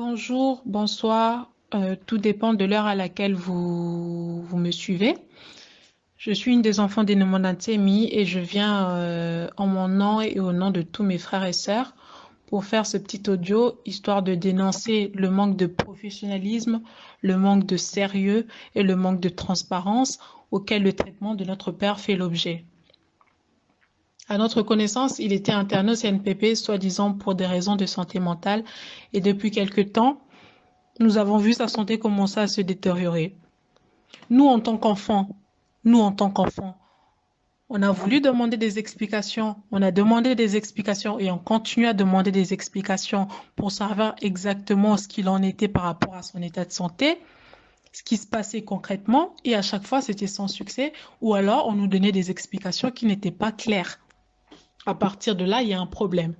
Bonjour, bonsoir, tout dépend de l'heure à laquelle vous me suivez. Je suis une des enfants des Nomodantemi et je viens en mon nom et au nom de tous mes frères et sœurs pour faire ce petit audio histoire de dénoncer le manque de professionnalisme, le manque de sérieux et le manque de transparence auquel le traitement de notre père fait l'objet. À notre connaissance, il était interné au CNPP, soi-disant pour des raisons de santé mentale, et depuis quelque temps, nous avons vu sa santé commencer à se détériorer. Nous, en tant qu'enfants, nous, en tant qu'enfants, on a voulu demander des explications, on a demandé des explications et on continue à demander des explications pour savoir exactement ce qu'il en était par rapport à son état de santé, ce qui se passait concrètement, et à chaque fois, c'était sans succès, ou alors on nous donnait des explications qui n'étaient pas claires. À partir de là, il y a un problème.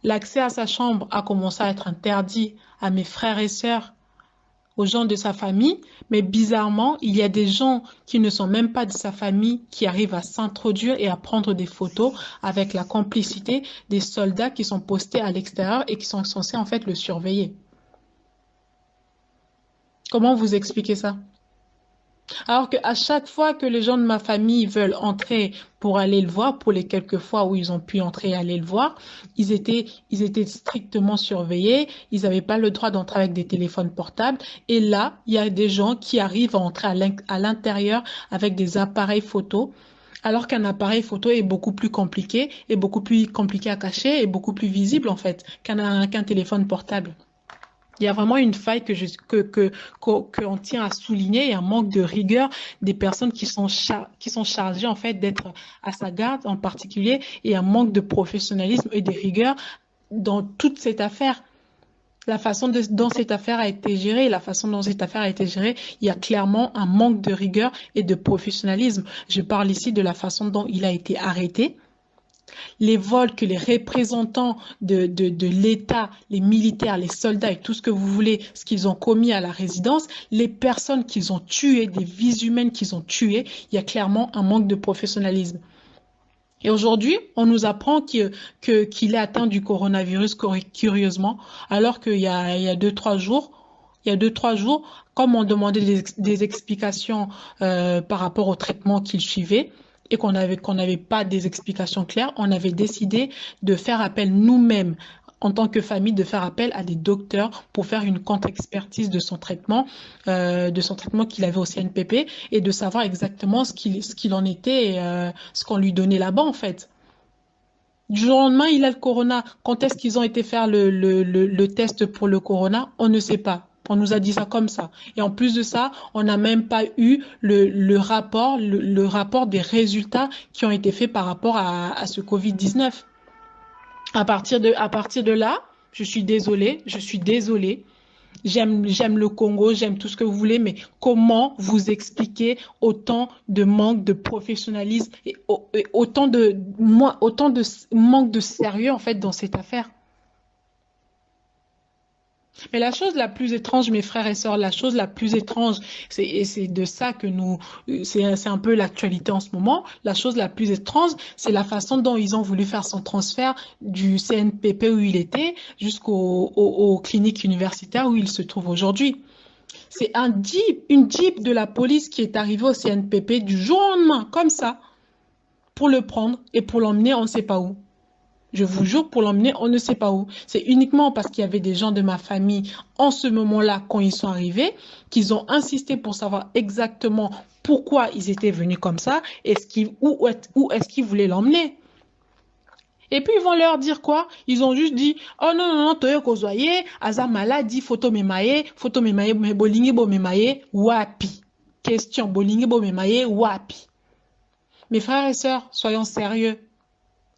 L'accès à sa chambre a commencé à être interdit à mes frères et sœurs, aux gens de sa famille, mais bizarrement, il y a des gens qui ne sont même pas de sa famille qui arrivent à s'introduire et à prendre des photos avec la complicité des soldats qui sont postés à l'extérieur et qui sont censés en fait le surveiller. Comment vous expliquez ça? Alors qu'à chaque fois que les gens de ma famille veulent entrer pour aller le voir, pour les quelques fois où ils ont pu entrer et aller le voir, ils étaient strictement surveillés, ils n'avaient pas le droit d'entrer avec des téléphones portables. Et là, il y a des gens qui arrivent à entrer à l'intérieur avec des appareils photo, alors qu'un appareil photo est beaucoup plus compliqué, et beaucoup plus compliqué à cacher et beaucoup plus visible en fait qu'un téléphone portable. Il y a vraiment une faille qu'on tient à souligner et un manque de rigueur des personnes qui sont chargées en fait d'être à sa garde en particulier et un manque de professionnalisme et de rigueur dans toute cette affaire. La façon dont cette affaire a été gérée, il y a clairement un manque de rigueur et de professionnalisme. Je parle ici de la façon dont il a été arrêté, les vols que les représentants de l'État, les militaires, les soldats et tout ce que vous voulez, ce qu'ils ont commis à la résidence, les personnes qu'ils ont tuées, des vies humaines qu'ils ont tuées, il y a clairement un manque de professionnalisme. Et aujourd'hui, on nous apprend qu'il est atteint du coronavirus, curieusement, alors qu'il y a 2, 3 jours, comme on demandait des explications par rapport au traitement qu'il suivait, et qu'on n'avait pas des explications claires, on avait décidé de faire appel nous-mêmes, en tant que famille, de faire appel à des docteurs pour faire une contre-expertise de son traitement qu'il avait au CNPP et de savoir exactement ce qu'il en était, ce qu'on lui donnait là-bas en fait. Du jour au lendemain, il a le corona. Quand est-ce qu'ils ont été faire le test pour le corona? On ne sait pas. On nous a dit ça comme ça. Et en plus de ça, on n'a même pas eu le rapport des résultats qui ont été faits par rapport à ce Covid-19. À partir de là, je suis désolée. J'aime le Congo, j'aime tout ce que vous voulez, mais comment vous expliquer autant de manque de professionnalisme et autant de manque de sérieux en fait dans cette affaire? Mais la chose la plus étrange, mes frères et sœurs, la chose la plus étrange, et c'est de ça que c'est un peu l'actualité en ce moment. La chose la plus étrange, c'est la façon dont ils ont voulu faire son transfert du CNPP où il était aux cliniques universitaires où il se trouve aujourd'hui. C'est une jeep de la police qui est arrivée au CNPP du jour au lendemain, comme ça, pour le prendre et pour l'emmener on ne sait pas où. Je vous jure, pour l'emmener, on ne sait pas où. C'est uniquement parce qu'il y avait des gens de ma famille en ce moment-là, quand ils sont arrivés, qu'ils ont insisté pour savoir exactement pourquoi ils étaient venus comme ça et où est-ce qu'ils voulaient l'emmener. Et puis ils vont leur dire quoi? Ils ont juste dit, oh non, non, non, toye kozoye, aza maladie, photo memaye, me bolingi bo memaye, wapi. Question, bolingi bo memaye, wapi. Mes frères et sœurs, soyons sérieux.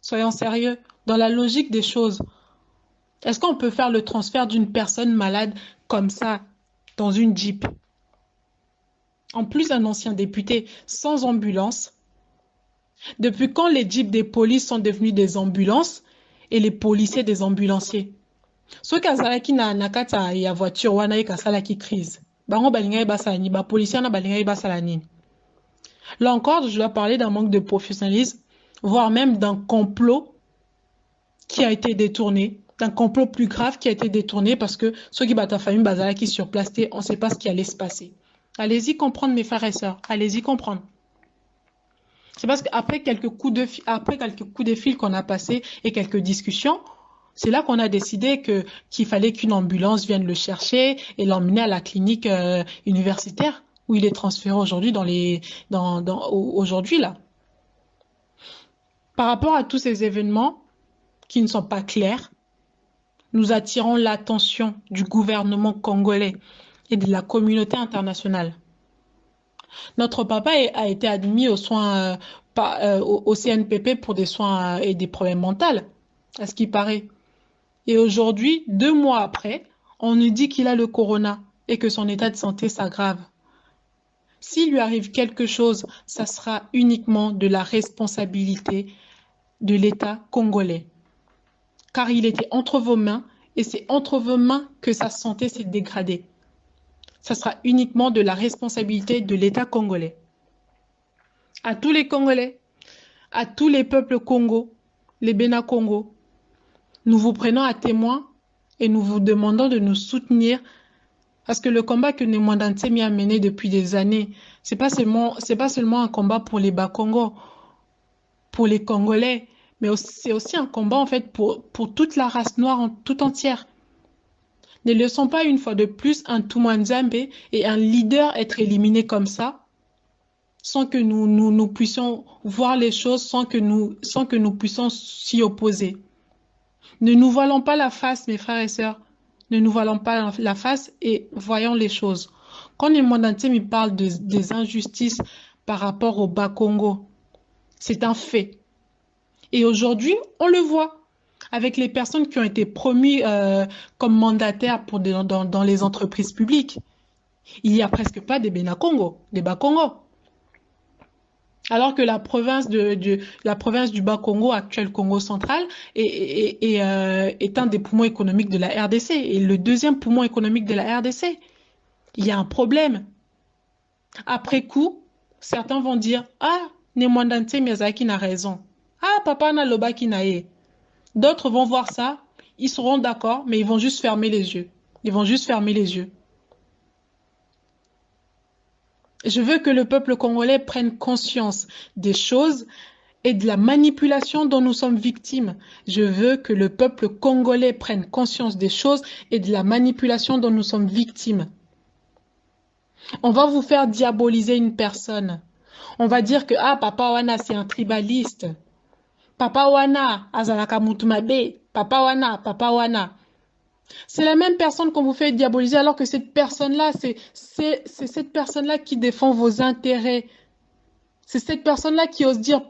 Soyons sérieux. Dans la logique des choses, est-ce qu'on peut faire le transfert d'une personne malade comme ça dans une Jeep? En plus, un ancien député sans ambulance. Depuis quand les Jeeps des polices sont devenus des ambulances et les policiers des ambulanciers? Ceux qui ont nakata ya voiture wana kasala qui crise. Bango balinga basalani, ba policier na balinga basalani. Là encore, je dois parler d'un manque de professionnalisme, voire même d'un complot qui a été détourné d'un complot plus grave qui a été détourné parce que ceux qui battent ta famille, Bazala qui sur place, on ne sait pas ce qui allait se passer. Allez-y comprendre, mes frères et sœurs. Allez-y comprendre. C'est parce qu'après après quelques coups de fil qu'on a passés et quelques discussions, c'est là qu'on a décidé qu'il fallait qu'une ambulance vienne le chercher et l'emmener à la clinique universitaire où il est transféré aujourd'hui aujourd'hui là. Par rapport à tous ces événements qui ne sont pas clairs, nous attirons l'attention du gouvernement congolais et de la communauté internationale. Notre papa a été admis aux soins, au CNPP pour des soins et des problèmes mentaux, à ce qui paraît. Et aujourd'hui, 2 mois après, on nous dit qu'il a le corona et que son état de santé s'aggrave. S'il lui arrive quelque chose, ça sera uniquement de la responsabilité de l'État congolais. Car il était entre vos mains et c'est entre vos mains que sa santé s'est dégradée. Ça sera uniquement de la responsabilité de l'État congolais. À tous les Congolais, à tous les peuples Congo, les Bénin-Congo, nous vous prenons à témoin et nous vous demandons de nous soutenir parce que le combat que Nemwanda Ntemi a mené depuis des années, c'est pas seulement un combat pour les Bas-Congo, pour les Congolais, mais c'est aussi un combat en fait pour toute la race noire tout entière. Ne laissons pas une fois de plus un Toumou-Nzambe et un leader être éliminés comme ça, sans que nous puissions voir les choses, sans que nous puissions s'y opposer. Ne nous voilons pas la face, mes frères et sœurs. Ne nous voilons pas la face et voyons les choses. Quand les Nemwanda Ntemi parle des injustices par rapport au Bas-Congo, c'est un fait. Et aujourd'hui, on le voit avec les personnes qui ont été promues comme mandataires dans les entreprises publiques. Il n'y a presque pas des Bénin-Congo, des Bas-Congo. Alors que la province du Bas-Congo, actuel Congo central, est un des poumons économiques de la RDC et le deuxième poumon économique de la RDC. Il y a un problème. Après coup, certains vont dire « Ah, Nemwanda Ntemi Azaki n'a raison. Ah, Papa Naloba Kinae. » D'autres vont voir ça, ils seront d'accord, mais ils vont juste fermer les yeux. Ils vont juste fermer les yeux. Je veux que le peuple congolais prenne conscience des choses et de la manipulation dont nous sommes victimes. Je veux que le peuple congolais prenne conscience des choses et de la manipulation dont nous sommes victimes. On va vous faire diaboliser une personne. On va dire que ah, Papa Wana, c'est un tribaliste. Papa Wana, Azalaka Mutumabe. Papa Wana, Papa Wana. C'est la même personne qu'on vous fait diaboliser alors que cette personne-là, c'est cette personne-là qui défend vos intérêts. C'est cette personne-là qui ose dire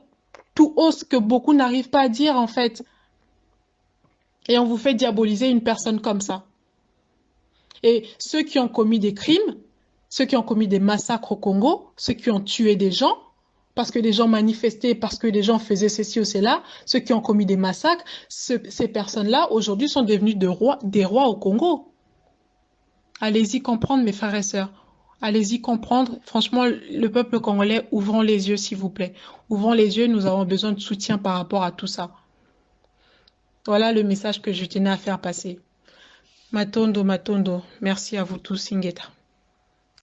tout haut ce que beaucoup n'arrivent pas à dire en fait. Et on vous fait diaboliser une personne comme ça. Et ceux qui ont commis des crimes, ceux qui ont commis des massacres au Congo, ceux qui ont tué des gens, parce que des gens manifestaient, parce que des gens faisaient ceci ou cela, ceux qui ont commis des massacres, ces personnes-là, aujourd'hui, sont devenus des rois au Congo. Allez-y comprendre, mes frères et sœurs. Allez-y comprendre. Franchement, le peuple congolais, ouvrons les yeux, s'il vous plaît. Ouvrons les yeux, nous avons besoin de soutien par rapport à tout ça. Voilà le message que je tenais à faire passer. Matondo, Matondo. Merci à vous tous, Singeta.